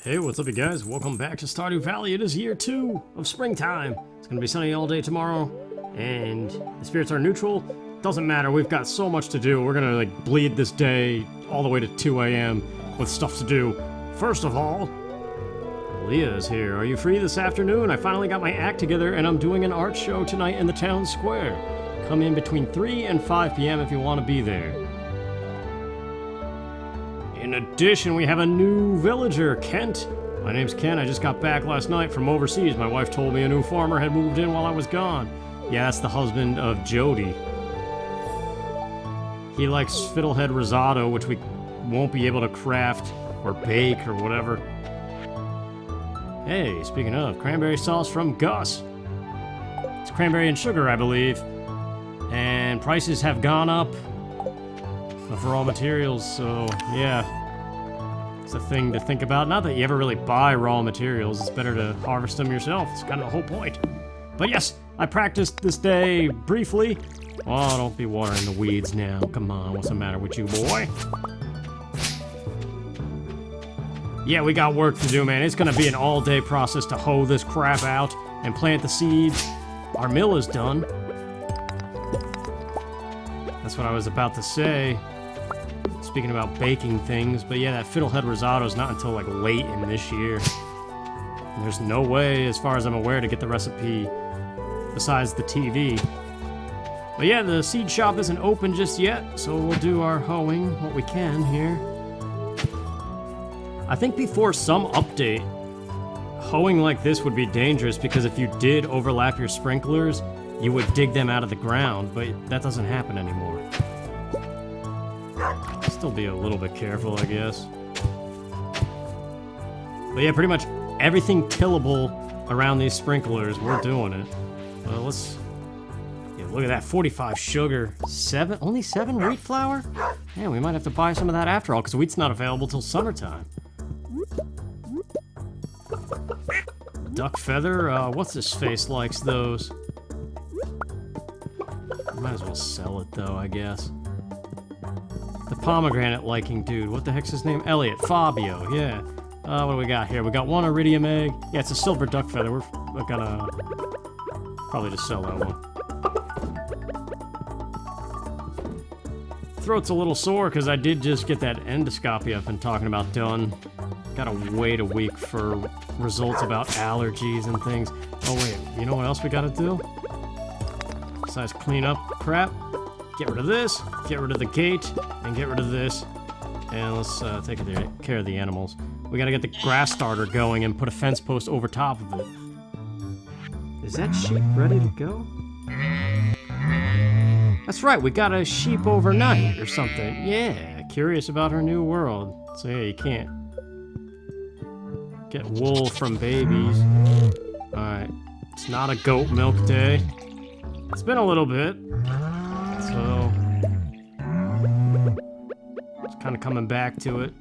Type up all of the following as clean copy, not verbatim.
Hey, what's up you guys? Welcome back to Stardew Valley. It is year 2 of springtime. It's gonna be sunny all day tomorrow, and the spirits are neutral. Doesn't matter, we've got so much to do. We're gonna bleed this day all the way to 2 a.m. with stuff to do. First of all, Leah is here. Are you free this afternoon? I finally got my act together and I'm doing an art show tonight in the town square. Come in between 3 and 5 p.m. if you want to be there. In addition, we have a new villager, Kent. My name's Ken. I just got back last night from overseas. My wife told me a new farmer had moved in while I was gone. Yeah, that's the husband of Jody. He likes fiddlehead risotto, which we won't be able to craft or bake or whatever. Hey, speaking of, cranberry sauce from Gus. It's cranberry and sugar, I believe. And prices have gone up of raw materials, so yeah. It's a thing to think about. Not that you ever really buy raw materials, it's better to harvest them yourself. It's kind of the whole point. But yes, I practiced this day briefly. Oh, don't be watering the weeds now. Come on, what's the matter with you, boy? Yeah, we got work to do, man. It's gonna be an all-day process to hoe this crap out and plant the seeds. Our mill is done. That's what I was about to say. Speaking about baking things, but yeah, that fiddlehead risotto is not until like late in this year. And there's no way, as far as I'm aware, to get the recipe besides the TV. But yeah, the seed shop isn't open just yet, so we'll do our hoeing, what we can here. I think before some update, hoeing like this would be dangerous because if you did overlap your sprinklers, you would dig them out of the ground, but that doesn't happen anymore. Still be a little bit careful, I guess. But yeah, pretty much everything tillable around these sprinklers, we're doing it. Well, let's... Yeah, look at that, 45 sugar. Only 7 wheat flour? Man, we might have to buy some of that after all, because wheat's not available till summertime. Duck feather? What's his face likes those? Might as well sell it, though, I guess. The pomegranate liking dude. What the heck's his name? Elliot. Fabio, yeah. What do we got here? We got 1 iridium egg. Yeah, it's a silver duck feather. We're gonna probably just sell that one. Throat's a little sore because I did just get that endoscopy I've been talking about done. Gotta wait a week for results about allergies and things. Oh wait, you know what else we gotta do? Besides clean up crap? Get rid of this, get rid of the gate, and get rid of this. And let's take care of the animals. We gotta get the grass starter going and put a fence post over top of it. Is that sheep ready to go? That's right, we got a sheep overnight or something. Yeah, curious about her new world. So yeah, you can't get wool from babies. Alright, it's not a goat milk day. It's been a little bit. So, just kind of coming back to it.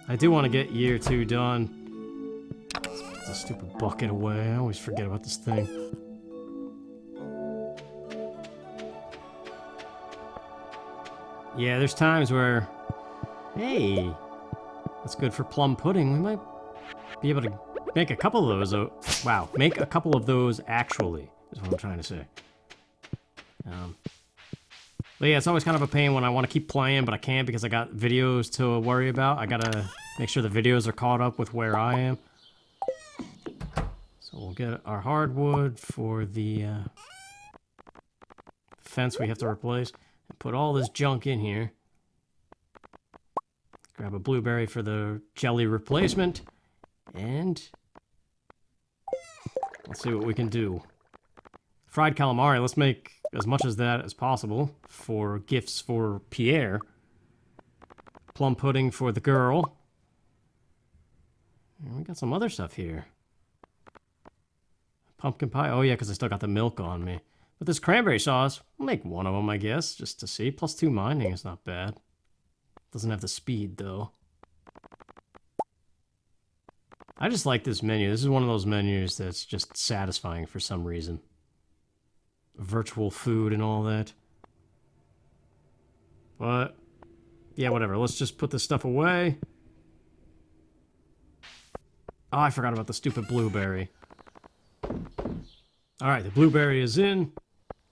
I do want to get year 2 done. Let's put this stupid bucket away. I always forget about this thing. Yeah, there's times where, hey, that's good for plum pudding. We might be able to make a couple of those. Wow, make a couple of those actually, is what I'm trying to say. But yeah, it's always kind of a pain when I want to keep playing, but I can't because I got videos to worry about. I gotta make sure the videos are caught up with where I am. So we'll get our hardwood for the fence we have to replace. And put all this junk in here. Grab a blueberry for the jelly replacement. And let's see what we can do. Fried calamari, let's make as much as that as possible for gifts for Pierre. Plum pudding for the girl. And we got some other stuff here. Pumpkin pie, oh yeah, because I still got the milk on me. But this cranberry sauce, we'll make one of them, I guess, just to see. Plus 2 mining is not bad. Doesn't have the speed, though. I just like this menu. This is one of those menus that's just satisfying for some reason. Virtual food and all that. But yeah, whatever. Let's just put this stuff away. Oh, I forgot about the stupid blueberry. Alright, the blueberry is in.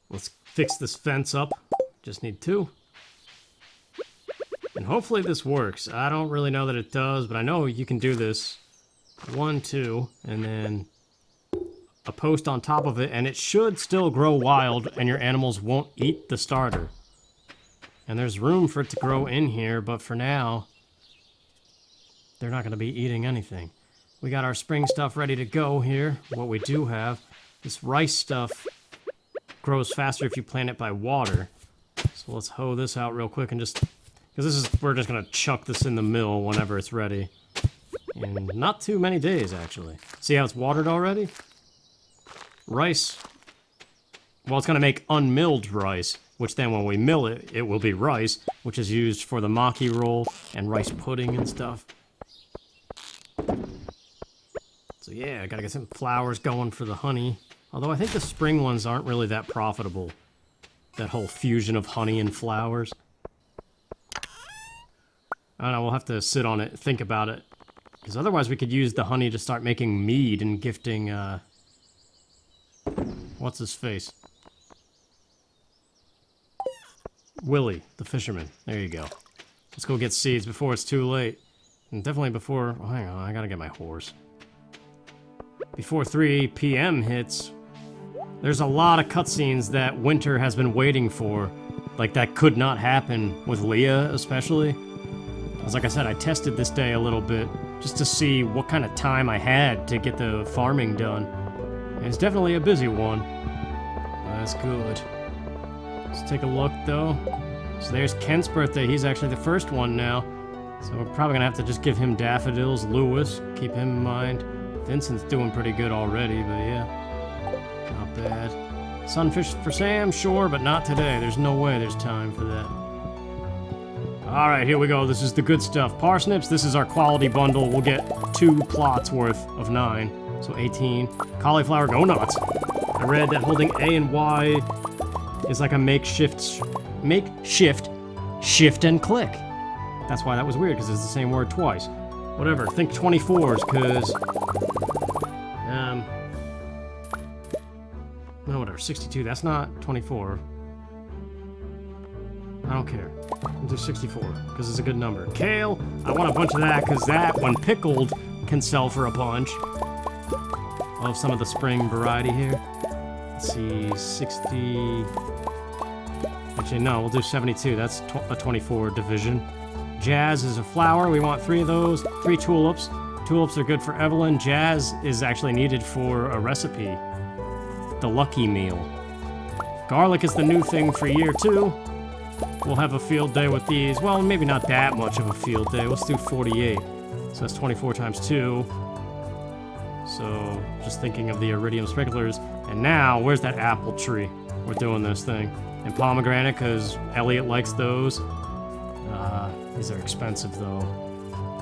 Let's fix this fence up. Just need 2. And hopefully this works. I don't really know that it does, but I know you can do this. 1, 2, and then a post on top of it, and it should still grow wild, and your animals won't eat the starter. And there's room for it to grow in here, but for now, they're not going to be eating anything. We got our spring stuff ready to go here. What we do have, this rice stuff grows faster if you plant it by water. So let's hoe this out real quick and just... because we're just going to chuck this in the mill whenever it's ready. In not too many days, actually. See how it's watered already? Rice, well, it's going to make unmilled rice, which then when we mill it, it will be rice, which is used for the maki roll and rice pudding and stuff. So yeah, I got to get some flowers going for the honey. Although I think the spring ones aren't really that profitable. That whole fusion of honey and flowers. I don't know, we'll have to sit on it, think about it. Because otherwise we could use the honey to start making mead and gifting, what's his face? Willie, the fisherman. There you go. Let's go get seeds before it's too late. And definitely before... oh, hang on, I gotta get my horse. Before 3 p.m. hits, there's a lot of cutscenes that Winter has been waiting for. Like, that could not happen with Leah, especially. Because like I said, I tested this day a little bit, just to see what kind of time I had to get the farming done. And it's definitely a busy one. That's good. Let's take a look, though. So there's Kent's birthday. He's actually the first one now. So we're probably gonna have to just give him daffodils. Lewis, keep him in mind. Vincent's doing pretty good already, but yeah. Not bad. Sunfish for Sam, sure, but not today. There's no way there's time for that. Alright, here we go. This is the good stuff. Parsnips, this is our quality bundle. We'll get 2 plots worth of 9. So 18. Cauliflower, go nuts. I read that holding A and Y is like a makeshift shift and click. That's why that was weird, because it's the same word twice. Whatever, think 24s, because... no, whatever, 62, that's not 24. I don't care. I'll do 64, because it's a good number. Kale, I want a bunch of that, because that, when pickled, can sell for a bunch. I'll have some of the spring variety here. Let's see, 60... actually, no, we'll do 72. That's a 24 division. Jazz is a flower. We want 3 of those. 3 tulips. Tulips are good for Evelyn. Jazz is actually needed for a recipe. The lucky meal. Garlic is the new thing for year 2. We'll have a field day with these. Well, maybe not that much of a field day. Let's do 48. So that's 24 times 2. So, just thinking of the iridium sprinklers. And now, where's that apple tree? We're doing this thing. And pomegranate, because Elliot likes those. These are expensive, though.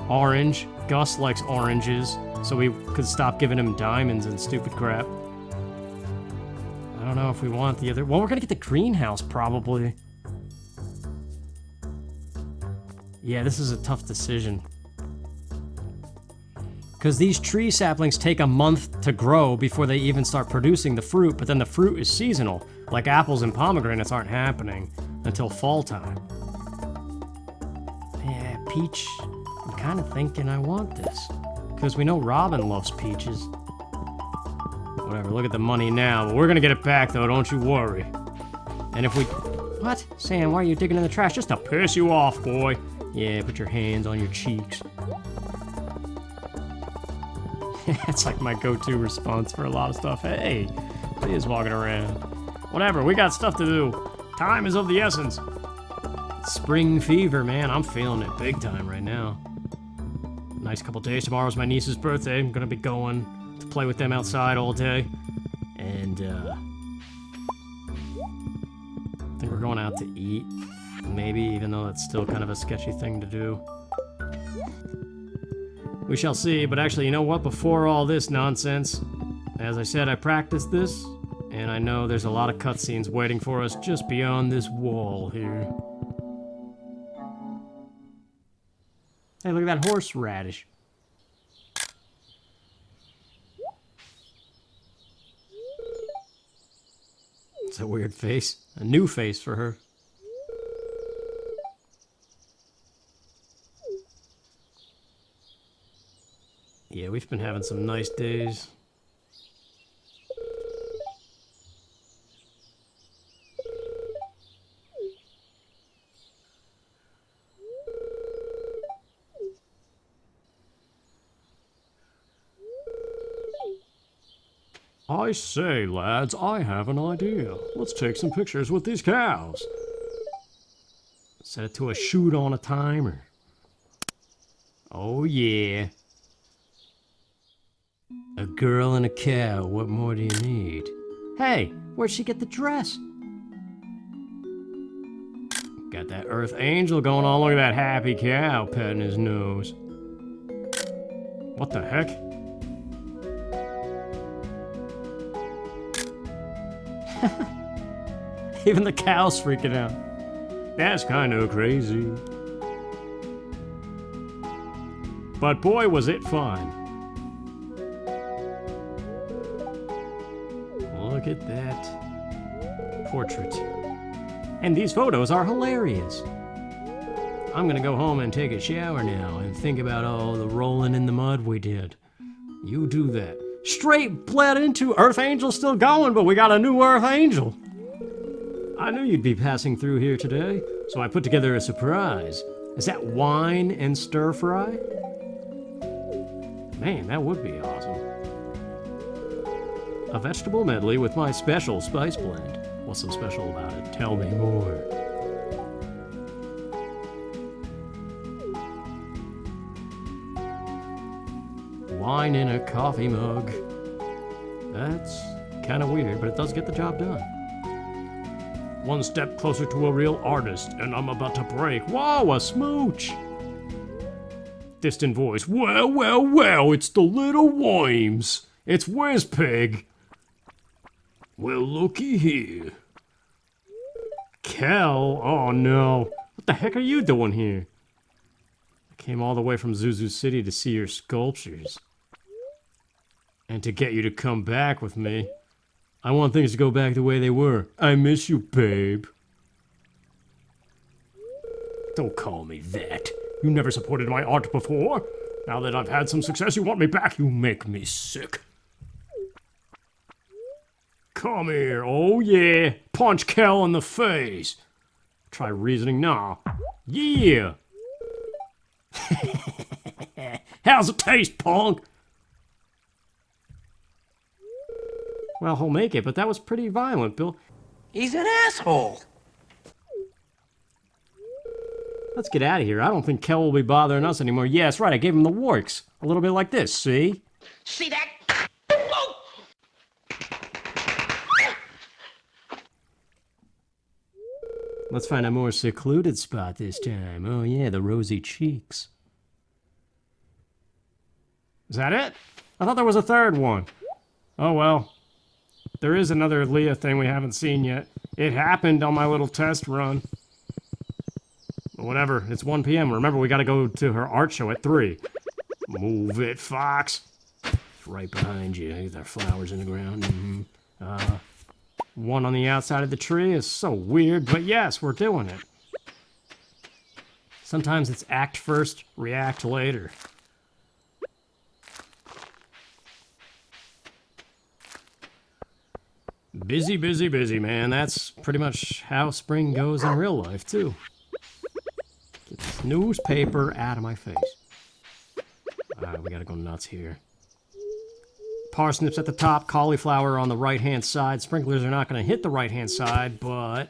Orange. Gus likes oranges, so we could stop giving him diamonds and stupid crap. I don't know if we want the other... well, we're gonna get the greenhouse, probably. Yeah, this is a tough decision. Because these tree saplings take a month to grow before they even start producing the fruit, but then the fruit is seasonal. Like apples and pomegranates aren't happening until fall time. Yeah, peach, I'm kind of thinking I want this. Because we know Robin loves peaches. Whatever, look at the money now. But we're gonna get it back though, don't you worry. And if we... what? Sam, why are you digging in the trash? Just to piss you off, boy. Yeah, put your hands on your cheeks. That's like my go-to response for a lot of stuff. Hey, he is walking around. Whatever, we got stuff to do. Time is of the essence. Spring fever, man. I'm feeling it big time right now. Nice couple days. Tomorrow's my niece's birthday. I'm gonna be going to play with them outside all day. And, I think we're going out to eat. Maybe, even though that's still kind of a sketchy thing to do. We shall see, but actually, you know what? Before all this nonsense, as I said, I practiced this, and I know there's a lot of cutscenes waiting for us just beyond this wall here. Hey, look at that horseradish. It's a weird face. A new face for her. Yeah, we've been having some nice days. I say, lads, I have an idea. Let's take some pictures with these cows. Set it to a shoot on a timer. Oh, yeah. A girl and a cow, what more do you need? Hey, where'd she get the dress? Got that Earth Angel going on. Look at that happy cow petting his nose. What the heck? Even the cow's freaking out. That's kind of crazy. But boy, was it fun. Look at that portrait. And these photos are hilarious. I'm gonna go home and take a shower now and think about all the rolling in the mud we did. You do that. Straight bled into Earth Angel still going, but we got a new Earth Angel. I knew you'd be passing through here today, so I put together a surprise. Is that wine and stir fry? Man, that would be awesome. A vegetable medley with my special spice blend. What's so special about it? Tell me more. Wine in a coffee mug. That's kind of weird, but it does get the job done. One step closer to a real artist, and I'm about to break. Whoa, a smooch! Distant voice. Well, well, well, it's the little Wimes. It's Wizpig. Well, looky here. Kel? Oh no. What the heck are you doing here? I came all the way from Zuzu City to see your sculptures. And to get you to come back with me. I want things to go back the way they were. I miss you, babe. Don't call me that. You never supported my art before. Now that I've had some success, you want me back? You make me sick. Come here. Oh, yeah. Punch Kel in the face. Try reasoning now. Yeah. How's it taste, punk? Well, he'll make it, but that was pretty violent, Bill. He's an asshole. Let's get out of here. I don't think Kel will be bothering us anymore. Yeah, that's right. I gave him the warks. A little bit like this, see? See that? Let's find a more secluded spot this time. Oh, yeah, the rosy cheeks. Is that it? I thought there was a third one. Oh, well. There is another Leah thing we haven't seen yet. It happened on my little test run. Whatever, it's 1 p.m. Remember, we gotta go to her art show at 3. Move it, Fox. It's right behind you. There are flowers in the ground. Mm-hmm. One on the outside of the tree is so weird, but yes, we're doing it. Sometimes it's act first, react later. Busy, busy, busy, man. That's pretty much how spring goes in real life, too. Get this newspaper out of my face. We gotta go nuts here. Parsnips at the top, cauliflower on the right-hand side. Sprinklers are not gonna hit the right-hand side, but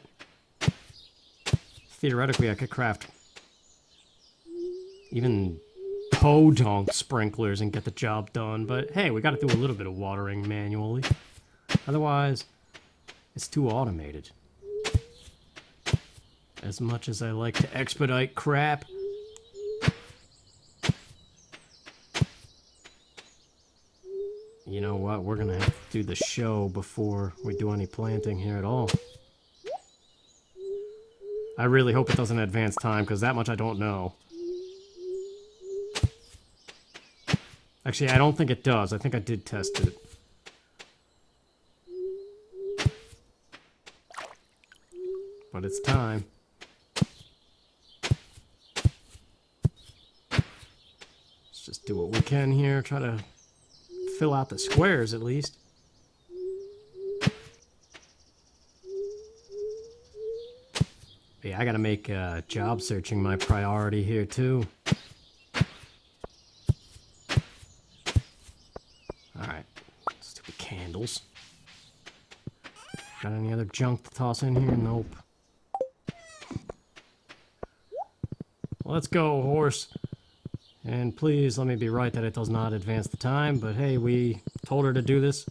theoretically I could craft even podunk sprinklers and get the job done. But hey, we gotta do a little bit of watering manually. Otherwise, it's too automated. As much as I like to expedite crap. You know what? We're gonna have to do the show before we do any planting here at all. I really hope it doesn't advance time, because that much I don't know. Actually, I don't think it does. I think I did test it. But it's time. Let's just do what we can here. Try to fill out the squares at least. Yeah, I gotta make job searching my priority here too. Alright, stupid candles. Got any other junk to toss in here? Nope. Let's go, horse. And please let me be right that it does not advance the time, but hey, we told her to do this.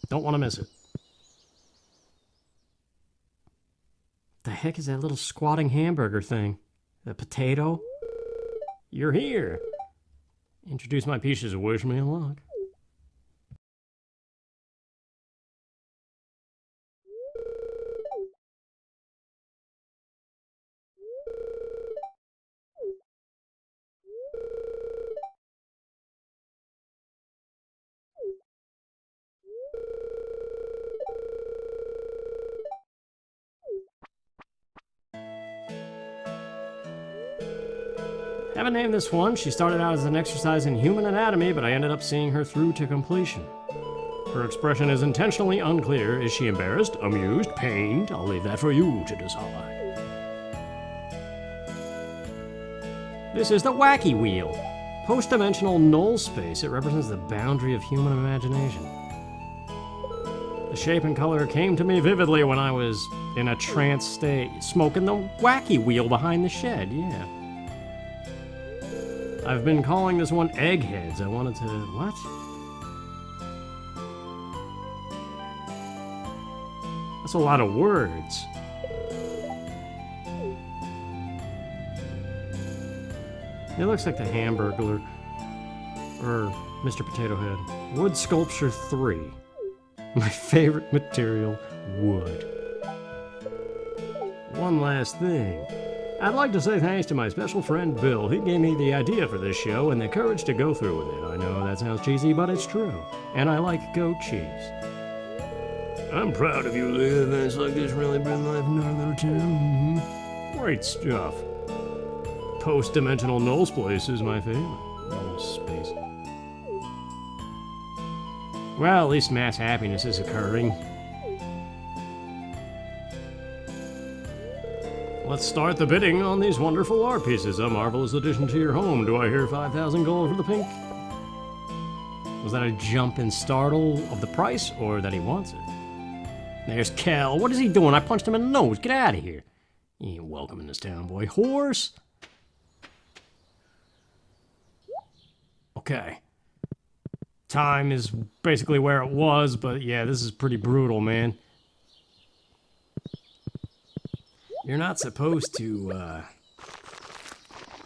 Don't want to miss it. The heck is that little squatting hamburger thing? The potato? You're here. Introduce my pieces and wish me luck. Haven't named this one. She started out as an exercise in human anatomy, but I ended up seeing her through to completion. Her expression is intentionally unclear. Is she embarrassed, amused, pained? I'll leave that for you to decide. This is the Wacky Wheel. Post-dimensional null space. It represents the boundary of human imagination. The shape and color came to me vividly when I was in a trance state, smoking the Wacky Wheel behind the shed, yeah. I've been calling this one Eggheads. I wanted to... what? That's a lot of words. It looks like the Hamburglar. Or Mr. Potato Head. Wood Sculpture 3. My favorite material, wood. One last thing. I'd like to say thanks to my special friend Bill. He gave me the idea for this show and the courage to go through with it. I know that sounds cheesy, but it's true. And I like goat cheese. I'm proud of you, Lee. Events like this really bring life in our little town. Mm-hmm. Great stuff. Post-dimensional null space is my favorite. Null space. Well, at least mass happiness is occurring. Let's start the bidding on these wonderful art pieces. A marvelous addition to your home. Do I hear 5,000 gold for the pink? Was that a jump in startle of the price, or that he wants it? There's Kel. What is he doing? I punched him in the nose. Get out of here. You ain't welcome in this town, boy. Horse. Okay. Time is basically where it was, but yeah, this is pretty brutal, man. You're not supposed to,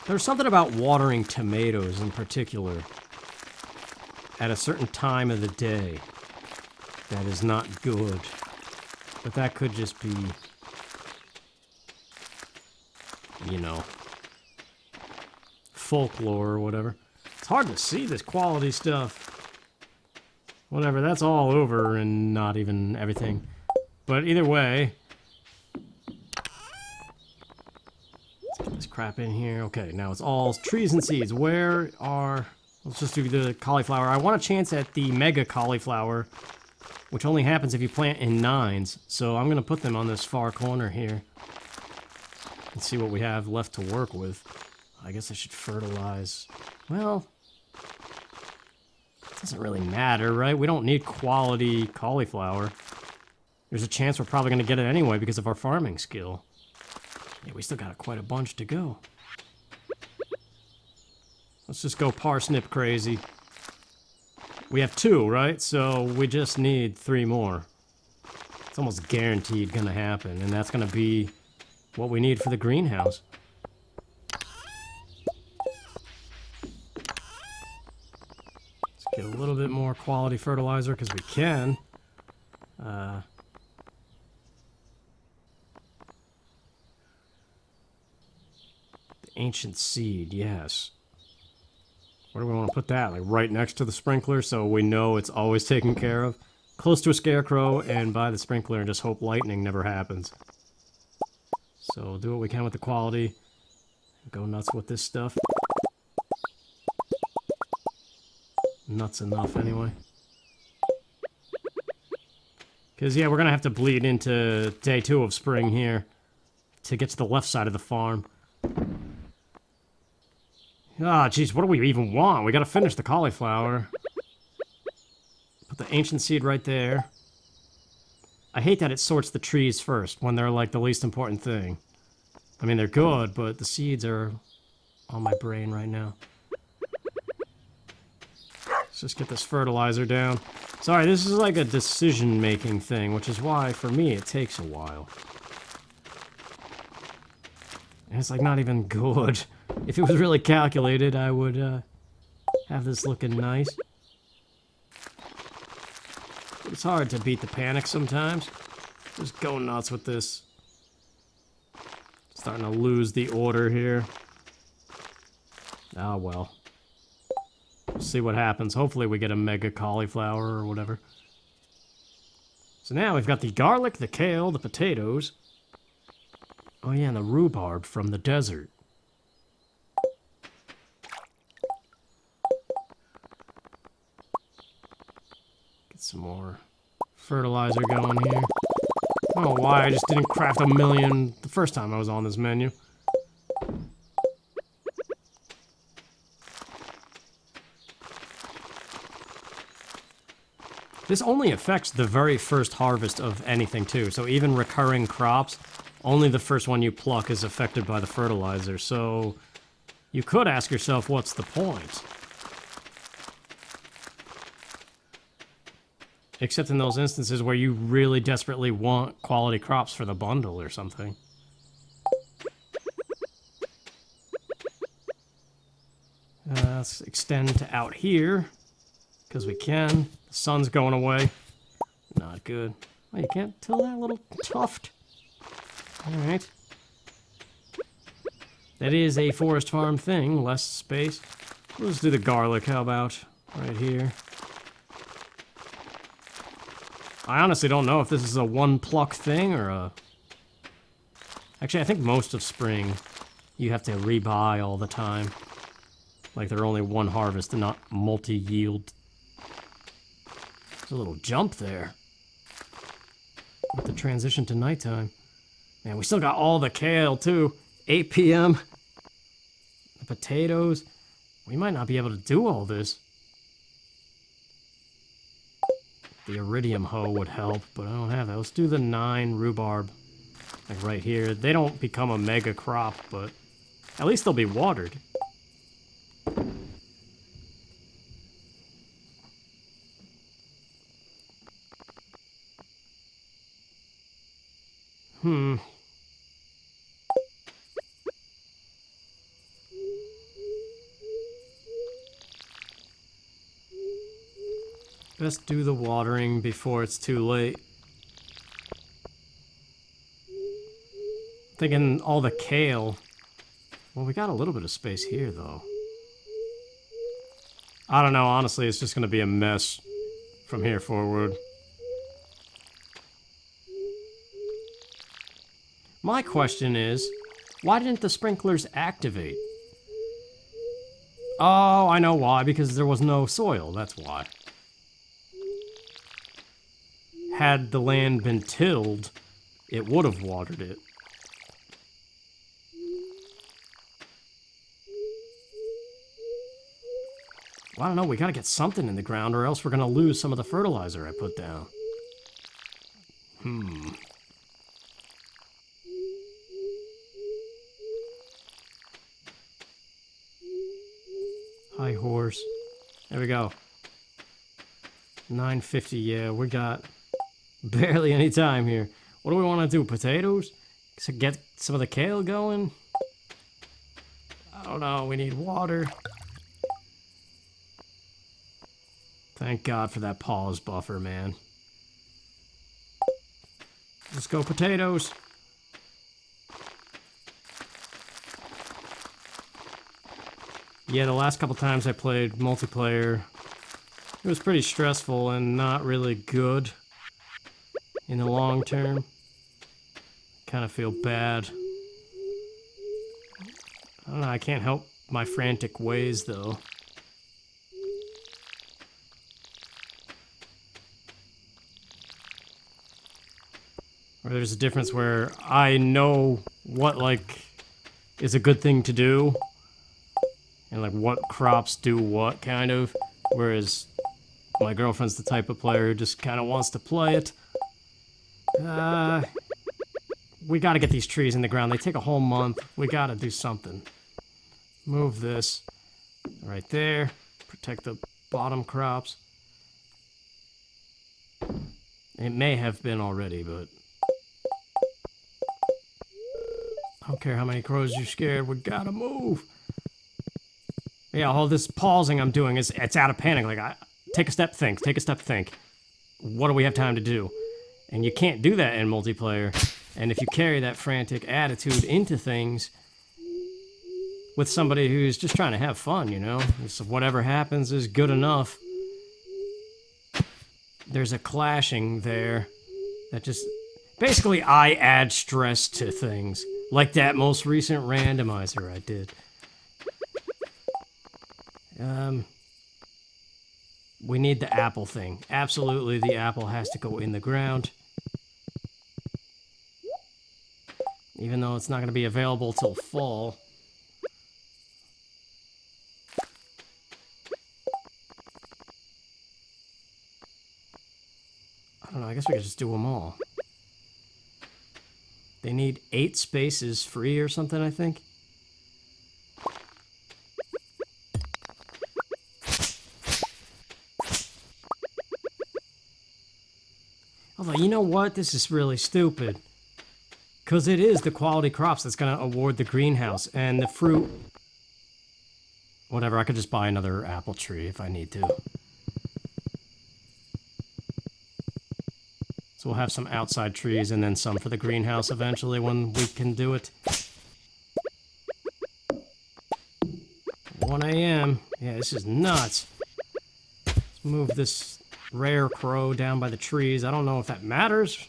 There's something about watering tomatoes in particular at a certain time of the day that is not good. But that could just be, you know, folklore or whatever. It's hard to see this quality stuff. Whatever, that's all over and not even everything. But either way... this crap in here. Okay, now it's all trees and seeds. Where are... let's just do the cauliflower. I want a chance at the mega cauliflower, which only happens if you plant in 9s. So I'm going to put them on this far corner here. And see what we have left to work with. I guess I should fertilize. Well... it doesn't really matter, right? We don't need quality cauliflower. There's a chance we're probably going to get it anyway because of our farming skill. Yeah, we still got quite a bunch to go. Let's just go parsnip crazy. We have 2, right? So we just need 3 more. It's almost guaranteed gonna happen, and that's gonna be what we need for the greenhouse. Let's get a little bit more quality fertilizer, because we can. Ancient seed, yes. Where do we want to put that? Like right next to the sprinkler so we know it's always taken care of? Close to a scarecrow and by the sprinkler and just hope lightning never happens. So do what we can with the quality. Go nuts with this stuff. Nuts enough, anyway. Because, yeah, we're going to have to bleed into day 2 of spring here to get to the left side of the farm. Ah, jeez, what do we even want? We got to finish the cauliflower. Put the ancient seed right there. I hate that it sorts the trees first when they're, like, the least important thing. I mean, they're good, but the seeds are on my brain right now. Let's just get this fertilizer down. Sorry, this is like a decision-making thing, which is why, for me, it takes a while. And it's, like, not even good. If it was really calculated, I would, have this looking nice. But it's hard to beat the panic sometimes. Just go nuts with this. Starting to lose the order here. Ah, well. We'll see what happens. Hopefully we get a mega cauliflower or whatever. So now we've got the garlic, the kale, the potatoes. Oh yeah, and the rhubarb from the desert. Get some more fertilizer going here. I don't know why I just didn't craft a million the first time I was on this menu. This only affects the very first harvest of anything, too. So even recurring crops, only the first one you pluck is affected by the fertilizer. So you could ask yourself, what's the point? Except in those instances where you really desperately want quality crops for the bundle or something. Let's extend to out here. Because we can. The sun's going away. Not good. Oh, you can't till that little tuft. Alright. That is a forest farm thing. Less space. Let's do the garlic. How about right here? I honestly don't know if this is a one pluck thing or a... Actually, I think most of spring you have to rebuy all the time. Like they're only one harvest and not multi-yield. There's a little jump there. With the transition to nighttime. Man, we still got all the kale, too. 8 p.m. The potatoes. We might not be able to do all this. The iridium hoe would help, but I don't have that. Let's do the 9 rhubarb. Like right here. They don't become a mega crop, but at least they'll be watered. Best do the watering before it's too late. Thinking all the kale. Well, we got a little bit of space here, though. I don't know, honestly, it's just gonna be a mess from here forward. My question is, why didn't the sprinklers activate? Oh, I know why, because there was no soil, that's why. Had the land been tilled, it would have watered it. Well, I don't know, we gotta get something in the ground or else we're gonna lose some of the fertilizer I put down. High horse. There we go. 950, yeah, we got barely any time here. What do we want to do, potatoes? To get some of the kale going? I don't know, we need water. Thank God for that pause buffer, man. Let's go potatoes. Yeah, the last couple times I played multiplayer, it was pretty stressful and not really good in the long term. Kind of feel bad I don't know, I can't help my frantic ways, though. Or there's a difference where I know what, like, is a good thing to do. And, like, what crops do what, kind of. Whereas my girlfriend's the type of player who just kind of wants to play it. We gotta get these trees in the ground. They take a whole month. We gotta do something. Move this right there. Protect the bottom crops. It may have been already, but I don't care how many crows you're scared. We gotta move. Yeah, all this pausing I'm doing is it's out of panic. Like, take a step, think. Take a step, think. What do we have time to do? And you can't do that in multiplayer. And if you carry that frantic attitude into things with somebody who's just trying to have fun, you know? It's whatever happens is good enough. There's a clashing there that just... Basically, I add stress to things. Like that most recent randomizer I did. We need the apple thing. Absolutely, the apple has to go in the ground. Even though it's not going to be available till fall. I don't know, I guess we could just do them all. They need 8 spaces free or something, I think. Although, you know what? This is really stupid. Because it is the quality crops that's going to award the greenhouse. And the fruit... Whatever, I could just buy another apple tree if I need to. So we'll have some outside trees and then some for the greenhouse eventually when we can do it. 1 a.m. Yeah, this is nuts. Let's move this rare crow down by the trees. I don't know if that matters.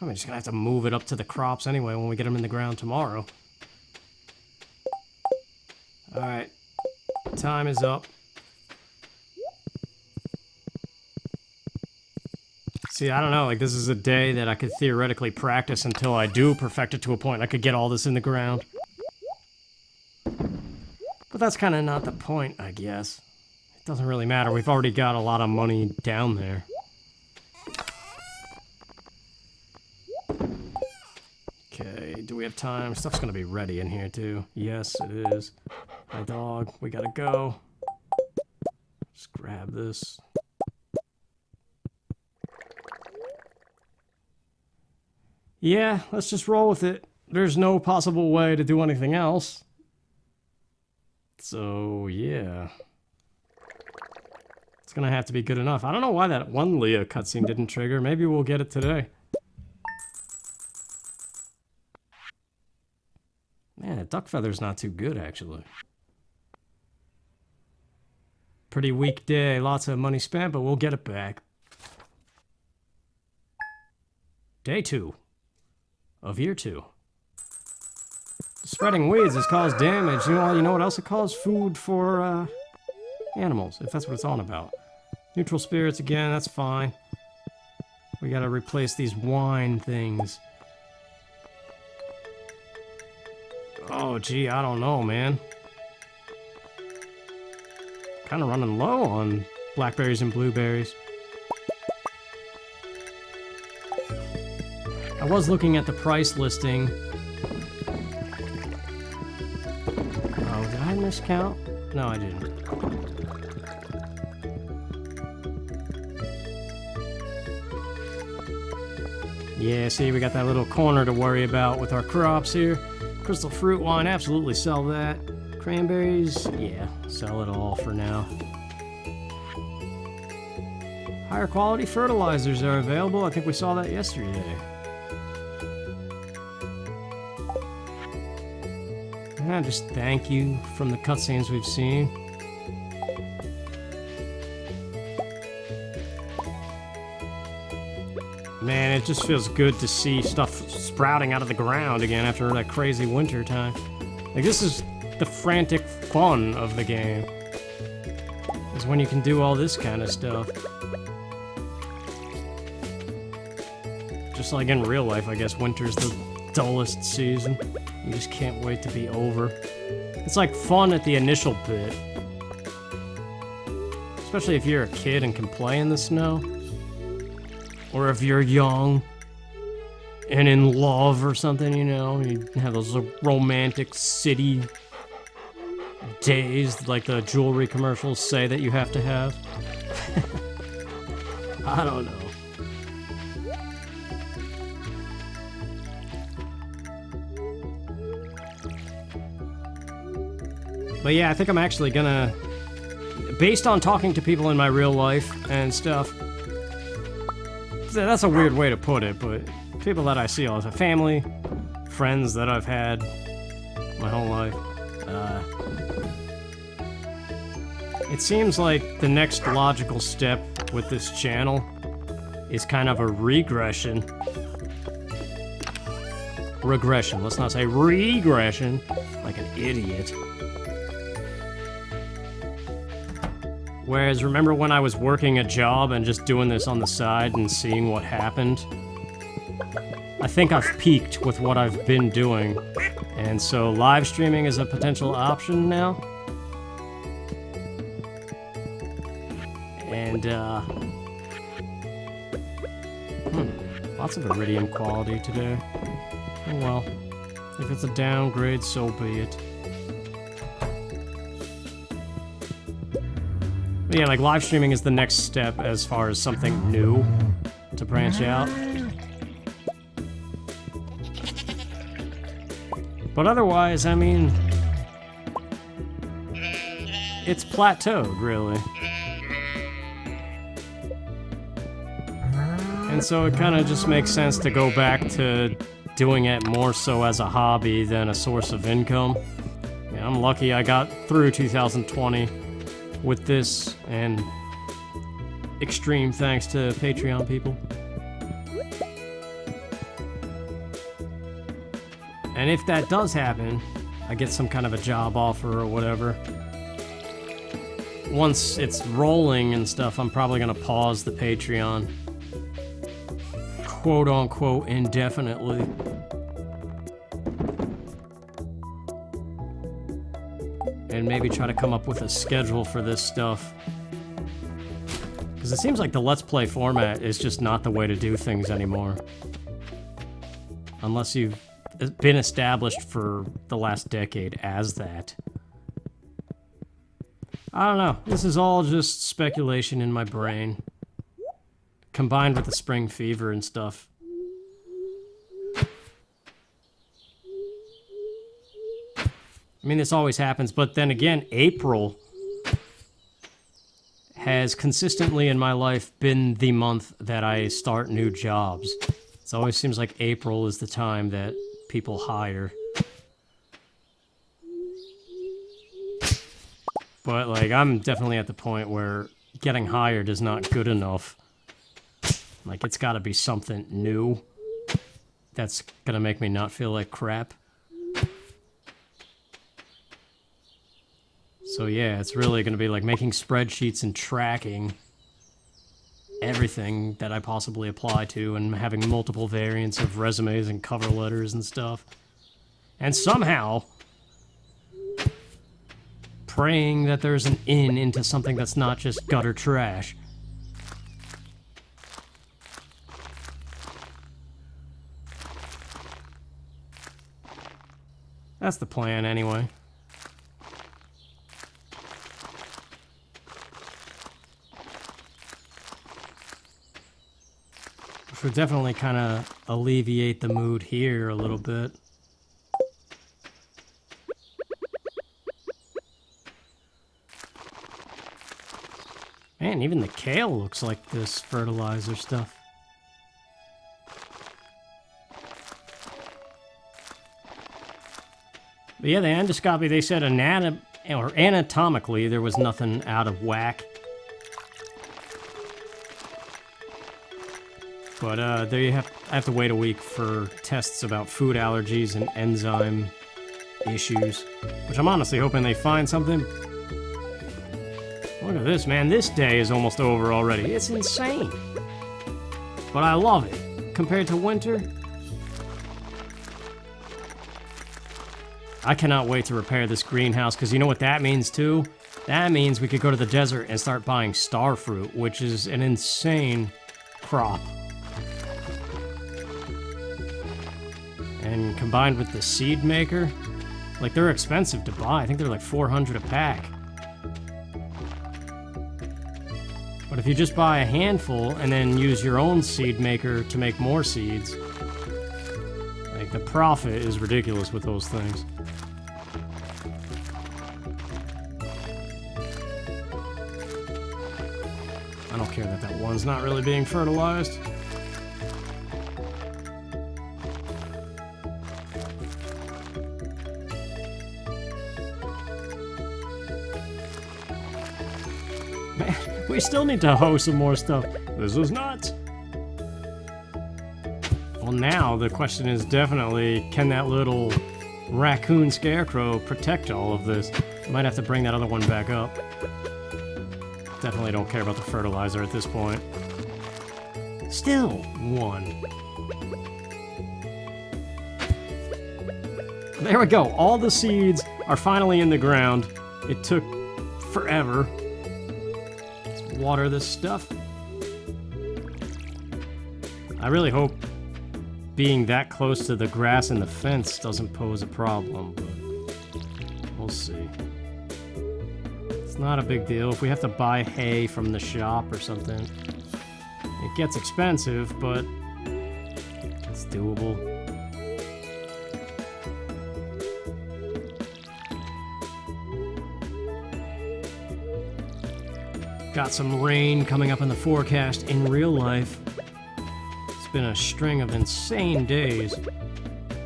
I'm just gonna have to move it up to the crops anyway when we get them in the ground tomorrow. Alright. Time is up. See, I don't know, like, this is a day that I could theoretically practice until I do perfect it to a point I could get all this in the ground. But that's kind of not the point, I guess. It doesn't really matter, we've already got a lot of money down there. Okay, do we have time? Stuff's gonna be ready in here, too. Yes, it is. My dog, we gotta go. Just grab this. Yeah, let's just roll with it. There's no possible way to do anything else. So, yeah. It's gonna have to be good enough. I don't know why that one Leah cutscene didn't trigger. Maybe we'll get it today. Man, the duck feather's not too good, actually. Pretty weak day. Lots of money spent, but we'll get it back. Day 2. Of year 2. Spreading weeds has caused damage. You know what else it caused? Food for animals, if that's what it's on about. Neutral spirits again, that's fine. We gotta replace these wine things. Oh, gee, I don't know, man. Kind of running low on blackberries and blueberries. I was looking at the price listing. Oh, did I miscount? No, I didn't. Yeah, see, we got that little corner to worry about with our crops here. Crystal fruit wine, absolutely sell that. Cranberries, yeah, sell it all for now. Higher quality fertilizers are available. I think we saw that yesterday. And just thank you from the cutscenes we've seen. Man, it just feels good to see stuff sprouting out of the ground again after that crazy winter time. Like, this is the frantic fun of the game. Is when you can do all this kind of stuff. Just like in real life, I guess winter's the dullest season. You just can't wait to be over. It's like fun at the initial bit. Especially if you're a kid and can play in the snow. Or if you're young and in love or something, you know. You have those romantic city days like the jewelry commercials say that you have to have. I don't know. But yeah, I think I'm actually gonna, based on talking to people in my real life and stuff, that's a weird way to put it, but people that I see all the time, family, friends that I've had my whole life, it seems like the next logical step with this channel is kind of a regression. Regression, let's not say regression, like an idiot. Whereas, remember when I was working a job and just doing this on the side and seeing what happened? I think I've peaked with what I've been doing. And so live streaming is a potential option now. And, lots of iridium quality today. Oh well. If it's a downgrade, so be it. But yeah, like live streaming is the next step as far as something new to branch out. But otherwise, I mean, it's plateaued, really. And so it kind of just makes sense to go back to doing it more so as a hobby than a source of income. Yeah, I'm lucky I got through 2020 with this, and extreme thanks to Patreon people. And if that does happen, I get some kind of a job offer or whatever. Once it's rolling and stuff, I'm probably gonna pause the Patreon. Quote unquote indefinitely. And maybe try to come up with a schedule for this stuff. Because it seems like the Let's Play format is just not the way to do things anymore. Unless you've been established for the last decade as that. I don't know. This is all just speculation in my brain. Combined with the spring fever and stuff. I mean, this always happens, but then again, April has consistently in my life been the month that I start new jobs. It always seems like April is the time that people hire. But, like, I'm definitely at the point where getting hired is not good enough. Like, it's gotta be something new that's gonna make me not feel like crap. So yeah, it's really gonna be like making spreadsheets and tracking everything that I possibly apply to and having multiple variants of resumes and cover letters and stuff. And somehow praying that there's an in into something that's not just gutter trash. That's the plan anyway. Which would definitely kind of alleviate the mood here a little bit. Man, even the kale looks like this fertilizer stuff. But yeah, the endoscopy, they said anatomically there was nothing out of whack. But there you have, I have to wait a week for tests about food allergies and enzyme issues, which I'm honestly hoping they find something. Look at this, man. This day is almost over already. It's insane. But I love it. Compared to winter, I cannot wait to repair this greenhouse, because you know what that means too? That means we could go to the desert and start buying star fruit, which is an insane crop. And combined with the seed maker, like, they're expensive to buy. I think they're like 400 a pack. But if you just buy a handful and then use your own seed maker to make more seeds, like, the profit is ridiculous with those things. I don't care that that one's not really being fertilized. Man, we still need to hoe some more stuff. This is nuts. Well, now the question is definitely, can that little raccoon scarecrow protect all of this? I might have to bring that other one back up. Definitely don't care about the fertilizer at this point. Still one. There we go. All the seeds are finally in the ground. It took forever. Let's water this stuff. I really hope being that close to the grass and the fence doesn't pose a problem, but we'll see. It's not a big deal. If we have to buy hay from the shop or something, it gets expensive, but it's doable. Got some rain coming up in the forecast in real life. It's been a string of insane days.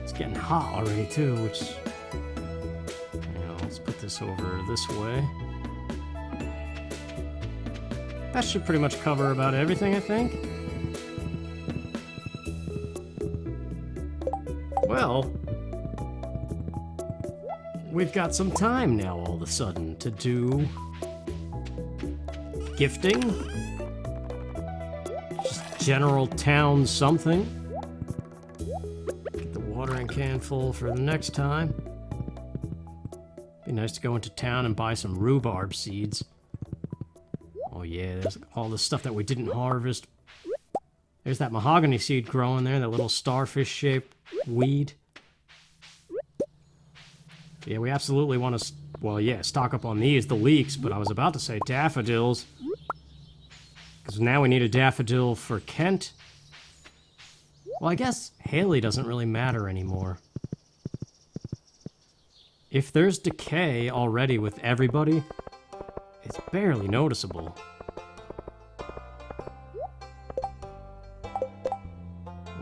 It's getting hot already too, which, you know, let's put this over this way. That should pretty much cover about everything, I think. Well, we've got some time now all of a sudden to do gifting, just general town something. Get the watering can full for the next time. Be nice to go into town and buy some rhubarb seeds. Oh yeah, there's all the stuff that we didn't harvest. There's that mahogany seed growing there, that little starfish-shaped weed. Yeah, we absolutely want to, well, yeah, stock up on these, the leeks, but I was about to say daffodils. Because now we need a daffodil for Kent. Well, I guess Haley doesn't really matter anymore. If there's decay already with everybody, it's barely noticeable.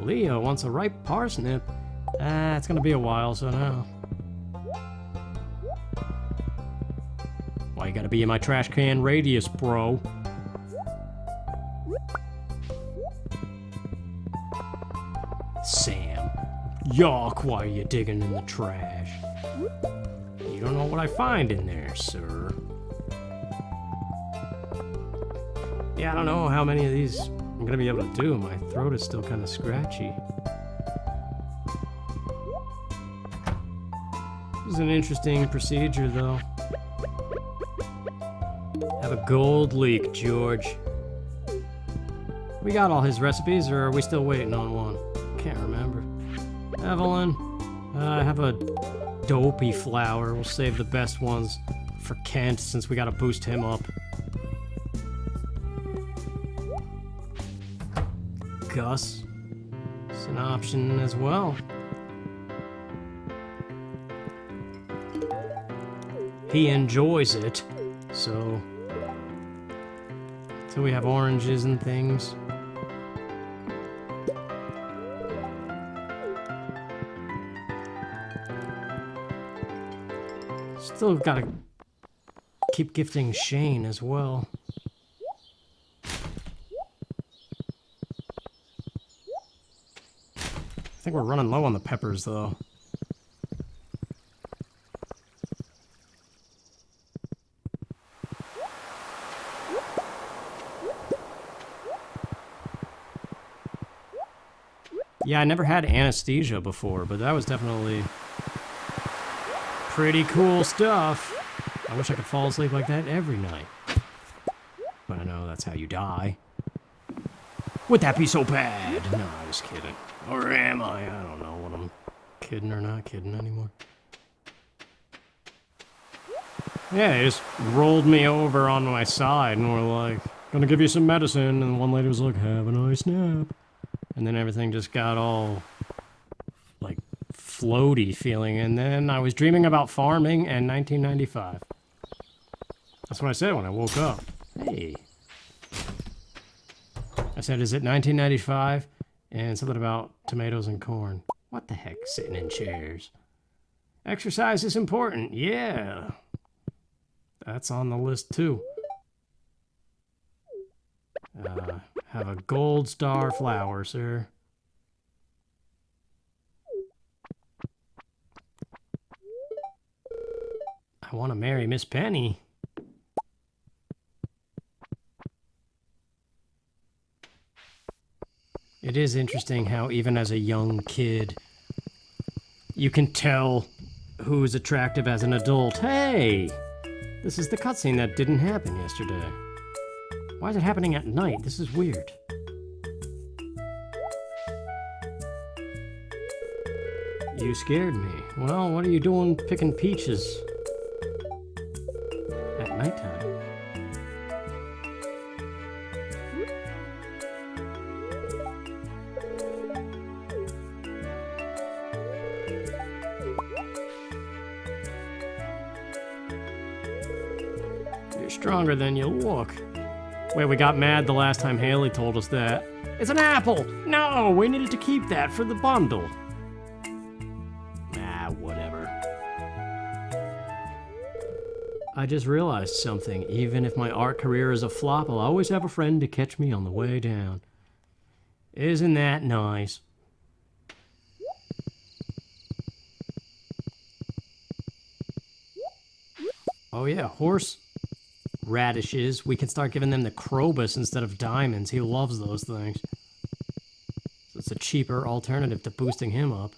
Leo wants a ripe parsnip. It's gonna be a while, so no. Why you gotta be in my trash can radius, bro? Sam, yuck, why are you digging in the trash? You don't know what I find in there, sir. Yeah, I don't know how many of these I'm gonna be able to do. My throat is still kind of scratchy. This is an interesting procedure, though. Have a gold leek, George. We got all his recipes, or are we still waiting on one? Can't remember. Evelyn, I have a dopey flower. We'll save the best ones for Kent, since we gotta boost him up. Gus, it's an option as well. He enjoys it, so till we have oranges and things. Still gotta keep gifting Shane as well. I think we're running low on the peppers, though. Yeah, I never had anesthesia before, but that was definitely pretty cool stuff. I wish I could fall asleep like that every night. But I know that's how you die. Would that be so bad? No, I was kidding. Or am I? I don't know what I'm kidding or not kidding anymore. Yeah, they just rolled me over on my side and were like, gonna give you some medicine. And one lady was like, have a nice nap. And then everything just got all, like, floaty feeling. And then I was dreaming about farming and 1995. That's what I said when I woke up. Hey. I said, is it 1995? And something about tomatoes and corn. What the heck, sitting in chairs? Exercise is important, yeah. That's on the list too. Have a gold star flower, sir. I want to marry Miss Penny. It is interesting how even as a young kid, you can tell who's attractive as an adult. Hey! This is the cutscene that didn't happen yesterday. Why is it happening at night? This is weird. You scared me. Well, what are you doing picking peaches at nighttime? You're stronger than you look. Wait, we got mad the last time Haley told us that. It's an apple! No, we needed to keep that for the bundle. Ah, whatever. I just realized something. Even if my art career is a flop, I'll always have a friend to catch me on the way down. Isn't that nice? Oh yeah, horse radishes. We can start giving them the Krobus instead of diamonds. He loves those things. So it's a cheaper alternative to boosting him up.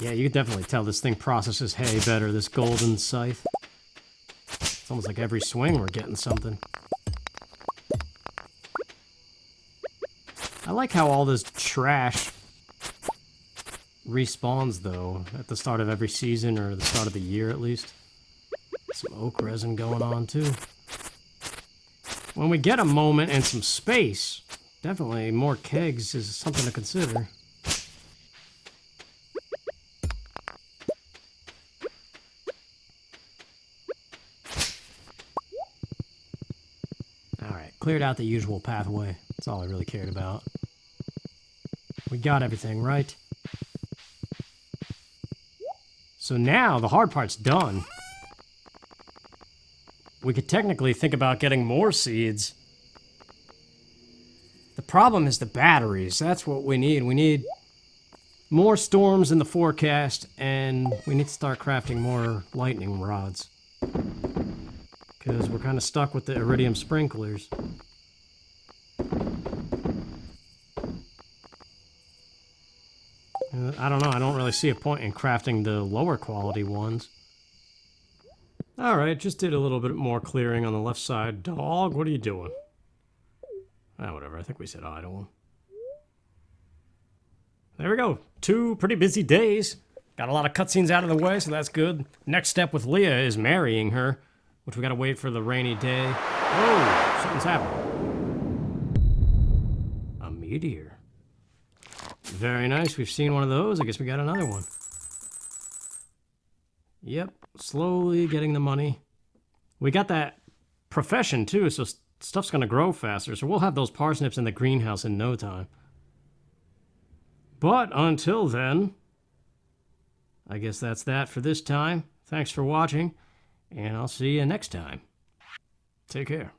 Yeah, you can definitely tell this thing processes hay better, this golden scythe. It's almost like every swing we're getting something. I like how all this trash respawns, though, at the start of every season, or the start of the year, at least. Some oak resin going on, too. When we get a moment and some space, definitely more kegs is something to consider. Cleared out the usual pathway. That's all I really cared about. We got everything, right? So now, the hard part's done. We could technically think about getting more seeds. The problem is the batteries. That's what we need. We need more storms in the forecast, and we need to start crafting more lightning rods. Because we're kind of stuck with the iridium sprinklers. I don't know, I don't really see a point in crafting the lower quality ones. Alright, just did a little bit more clearing on the left side. Dog, what are you doing? Ah, whatever, I think we said hi to him. There we go. 2 pretty busy days. Got a lot of cutscenes out of the way, so that's good. Next step with Leah is marrying her. Which we gotta wait for the rainy day. Oh, something's happened. A meteor. Very nice, we've seen one of those. I guess we got another one. Yep, slowly getting the money. We got that profession too, so stuff's gonna grow faster. So we'll have those parsnips in the greenhouse in no time. But until then, I guess that's that for this time. Thanks for watching. And I'll see you next time. Take care.